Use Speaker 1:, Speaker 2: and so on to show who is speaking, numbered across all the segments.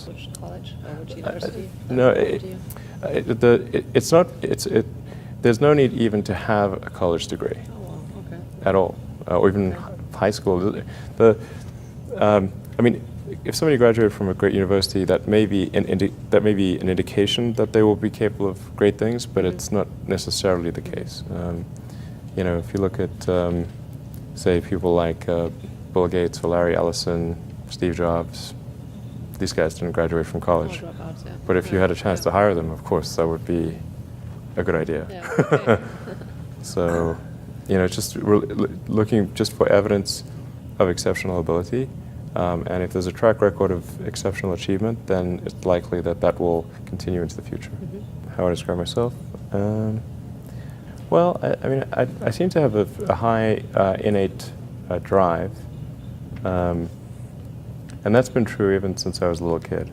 Speaker 1: jobs.
Speaker 2: Which college or which university?
Speaker 1: It's not. There's no need even to have a college degree.
Speaker 2: Oh, wow. Okay.
Speaker 1: At all, or even high school. I mean, if somebody graduated from a great university, that may be an indication that they will be capable of great things, but it's not necessarily the case. You know, if you look at, say, people like Bill Gates or Larry Ellison, Steve Jobs, these guys didn't graduate from college.
Speaker 2: Dropouts, yeah.
Speaker 1: But if you had a chance to hire them, of course, that would be a good idea.
Speaker 2: Yeah, okay.
Speaker 1: So, you know, just looking just for evidence of exceptional ability, and if there's a track record of exceptional achievement, then it's likely that that will continue into the future. How I describe myself? Well, I mean, I seem to have a high innate drive, and that's been true even since I was a little kid.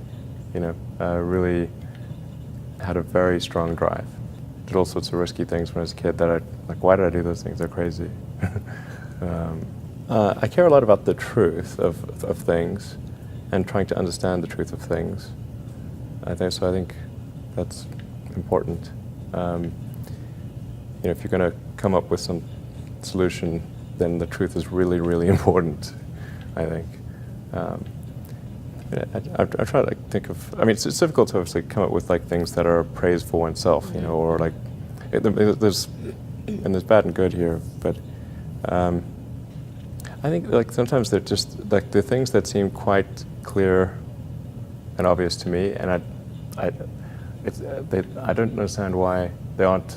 Speaker 1: You know, I really had a very strong drive. Did all sorts of risky things when I was a kid that why did I do those things? They're crazy. I care a lot about the truth of things and trying to understand the truth of things. I think that's important. You know, if you're going to come up with some solution, then the truth is really, really important, I think. I try to think of, I mean, it's difficult to obviously come up with things that are praise for oneself, you know, or there's bad and good here, but I think sometimes they're just the things that seem quite clear and obvious to me, and I don't understand why they aren't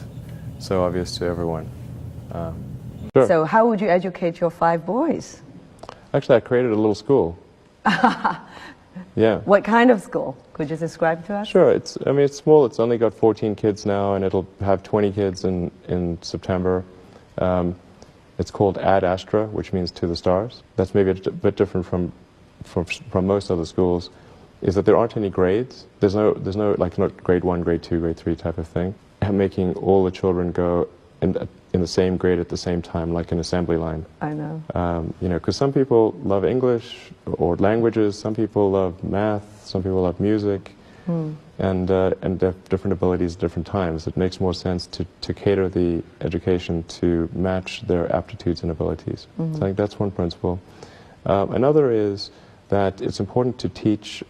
Speaker 1: so obvious to everyone. Sure.
Speaker 3: So how would you educate your 5 boys?
Speaker 1: Actually, I created a little school. Yeah.
Speaker 3: What kind of school? Could you describe to us?
Speaker 1: Sure. It's small. It's only got 14 kids now, and it'll have 20 kids in September. It's called Ad Astra, which means to the stars. That's maybe a bit different from most other schools, is that there aren't any grades. There's no not grade 1, grade 2, grade 3 type of thing. Making all the children go in the same grade at the same time, like an assembly line.
Speaker 3: I know.
Speaker 1: You know, because some people love English or languages, some people love math, some people love music, and they have different abilities at different times. It makes more sense to cater the education to match their aptitudes and abilities. So I think that's one principle. Another is that it's important to teach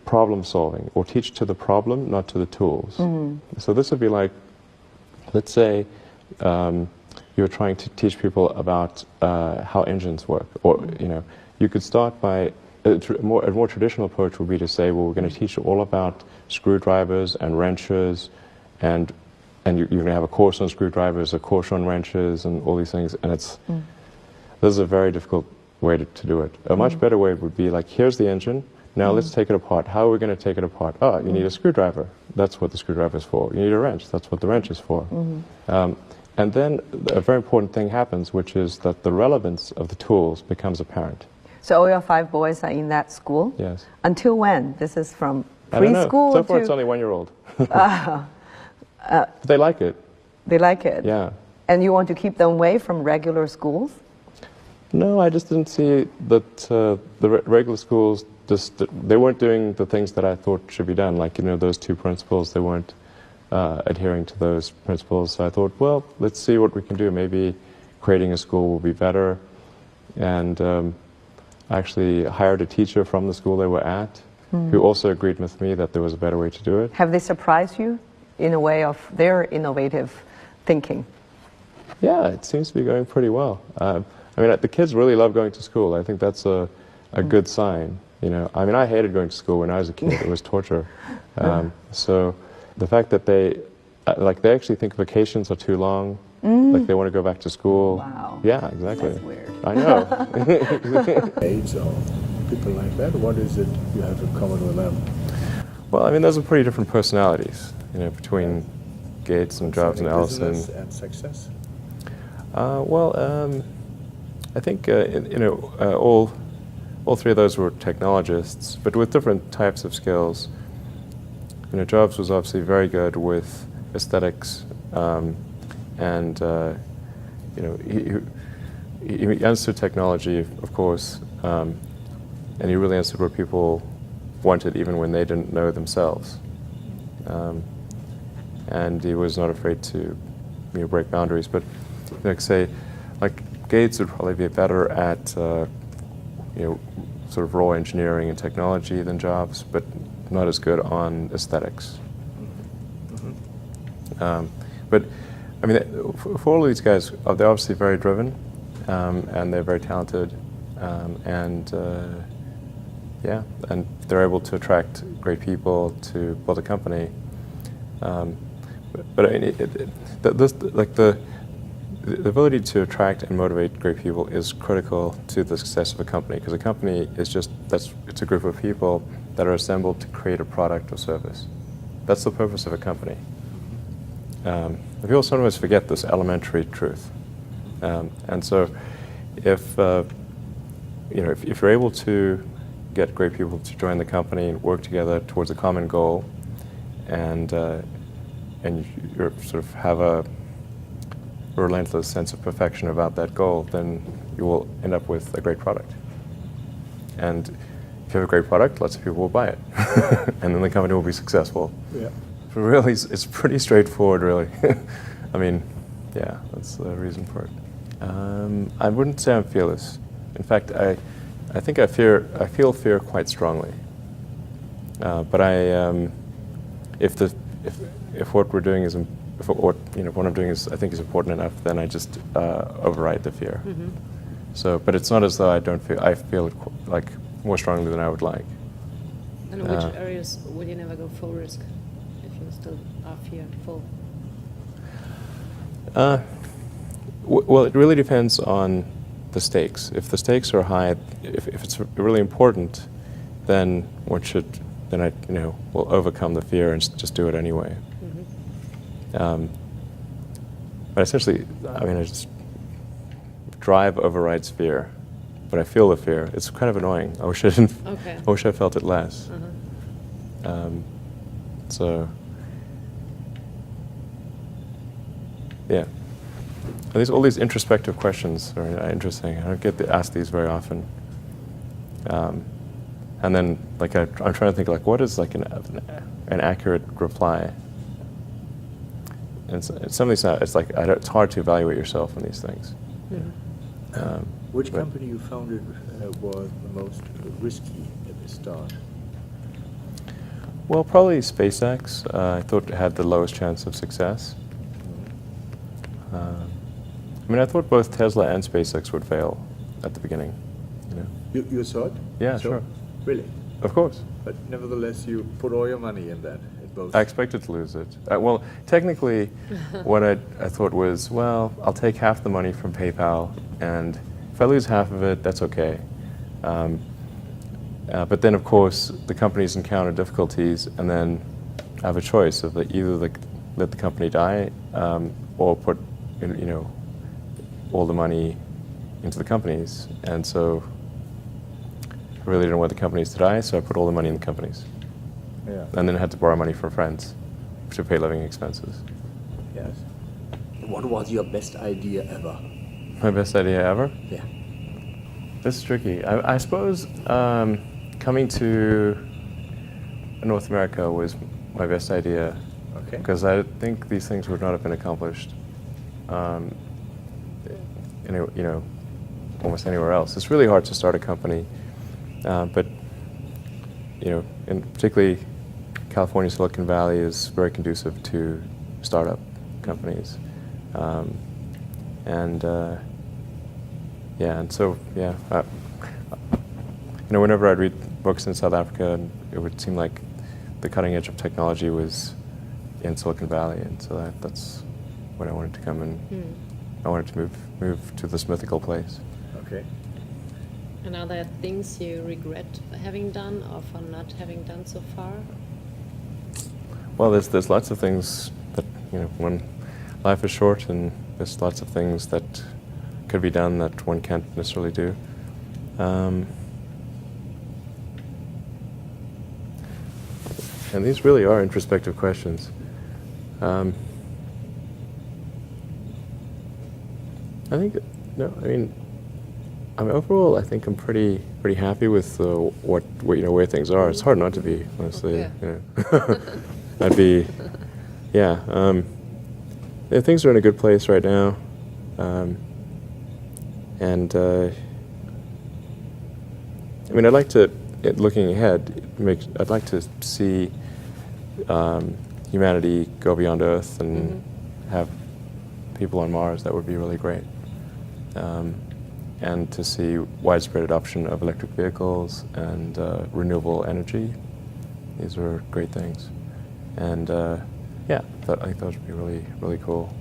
Speaker 1: problem solving, or teach to the problem, not to the tools. So this would be like, let's say you're trying to teach people about how engines work, or you know, you could start by a more traditional approach would be to say, well, we're going to teach you all about screwdrivers and wrenches, and you're going to have a course on screwdrivers, a course on wrenches, and all these things. And this is a very difficult way to do it. A much better way would be like, here's the engine. Now let's take it apart. How are we going to take it apart? Oh, you need a screwdriver. That's what the screwdriver is for. You need a wrench. That's what the wrench is for. And then a very important thing happens, which is that the relevance of the tools becomes apparent.
Speaker 3: So all your 5 boys are in that school?
Speaker 1: Yes.
Speaker 3: Until when? This is from preschool?
Speaker 1: I don't know. So far it's only 1-year-old. They like it.
Speaker 3: They like it?
Speaker 1: Yeah.
Speaker 3: And you want to keep them away from regular schools?
Speaker 1: No, I just didn't see that the regular schools, they weren't doing the things that I thought should be done. Like, you know, those 2 principles, they weren't adhering to those principles. So I thought, well, let's see what we can do. Maybe creating a school will be better. And I actually hired a teacher from the school they were at, who also agreed with me that there was a better way to do it.
Speaker 3: Have they surprised you in a way of their innovative thinking?
Speaker 1: Yeah, it seems to be going pretty well. I mean, the kids really love going to school. I think that's a good sign. You know, I mean, I hated going to school when I was a kid. It was torture. So the fact that they actually think vacations are too long, like they want to go back to school.
Speaker 3: Wow.
Speaker 1: Yeah, exactly.
Speaker 3: That's weird.
Speaker 1: I know.
Speaker 4: Age or people like that, what is it you have in common with them?
Speaker 1: Well, I mean, those are pretty different personalities, you know, between Gates and Jobs and Ellison.
Speaker 4: Business and success?
Speaker 1: I think, you know, all 3 of those were technologists, but with different types of skills. You know, Jobs was obviously very good with aesthetics, and you know, he understood technology, of course, and he really understood what people wanted even when they didn't know themselves. And he was not afraid to break boundaries. But like say, like Gates would probably be better at sort of raw engineering and technology than Jobs, but not as good on aesthetics. But I mean, for all of these guys, they're obviously very driven, and they're very talented, and they're able to attract great people to build a company. But I mean, the ability to attract and motivate great people is critical to the success of a company, because a company is it's a group of people that are assembled to create a product or service. That's the purpose of a company. People sometimes forget this elementary truth, and so if you're able to get great people to join the company and work together towards a common goal, and you sort of have a relentless sense of perfection about that goal, then you will end up with a great product. And if you have a great product, lots of people will buy it, and then the company will be successful.
Speaker 4: Yeah.
Speaker 1: But really, it's pretty straightforward, really. I mean, yeah, that's the reason for it. I wouldn't say I'm fearless. In fact, I think I feel fear quite strongly. But if what we're doing is what I'm doing is I think is important enough, then I just override the fear.
Speaker 2: Mm-hmm.
Speaker 1: So, but it's not as though I don't feel. I feel it like more strongly than I would like.
Speaker 2: And in which areas would you never go full risk if you still are fearful?
Speaker 1: Well, it really depends on the stakes. If the stakes are high, if it's really important, then I will overcome the fear and just do it anyway.
Speaker 2: Mm-hmm.
Speaker 1: But essentially, I mean, I just drive overrides fear, but I feel the fear. It's kind of annoying. I wish I didn't.
Speaker 2: Okay.
Speaker 1: I wish I felt it less.
Speaker 2: Uh-huh.
Speaker 1: So, yeah. And all these introspective questions are interesting. I don't get asked these very often. And then, like, I'm trying to think, like, what is like an accurate reply? And some of these, it's hard to evaluate yourself in these things.
Speaker 2: Mm-hmm.
Speaker 4: Which company you founded was the most risky at the start?
Speaker 1: Well, probably SpaceX. I thought it had the lowest chance of success. I mean, I thought both Tesla and SpaceX would fail at the beginning.
Speaker 4: You thought?
Speaker 1: Yeah,
Speaker 4: so?
Speaker 1: sure.
Speaker 4: Really?
Speaker 1: Of course.
Speaker 4: But nevertheless, you put all your money in that, in both.
Speaker 1: I expected to lose it. Well, technically, what I thought was, well, I'll take half the money from PayPal, and if I lose half of it, that's okay. But then, of course, the companies encounter difficulties, and then I have a choice of either let the company die, or put, all the money into the companies. And so I really didn't want the companies to die, so I put all the money in the companies.
Speaker 4: Yeah.
Speaker 1: And then I had to borrow money from friends to pay living expenses.
Speaker 4: Yes. What was your best idea ever?
Speaker 1: My best idea ever?
Speaker 4: Yeah.
Speaker 1: This is tricky. I suppose coming to North America was my best idea.
Speaker 4: Okay.
Speaker 1: Because I think these things would not have been accomplished, almost anywhere else. It's really hard to start a company, but in particularly California, Silicon Valley is very conducive to startup companies, and so whenever I'd read books in South Africa, it would seem like the cutting edge of technology was in Silicon Valley, and so that's when I wanted to come and I wanted to move to this mythical place.
Speaker 4: Okay.
Speaker 2: And are there things you regret having done or for not having done so far?
Speaker 1: Well, there's lots of things that when life is short, and there's lots of things that could be done that one can't necessarily do. And these really are introspective questions. I think, I mean, overall, I think I'm pretty happy with what where things are. It's hard not to be, honestly.
Speaker 2: Yeah.
Speaker 1: You know. I'd be, yeah. Yeah, things are in a good place right now, and I mean, I'd like to, looking ahead, I'd like to see humanity go beyond Earth and have people on Mars. That would be really great. And to see widespread adoption of electric vehicles and renewable energy. These are great things. And yeah, I think those would be really, really cool.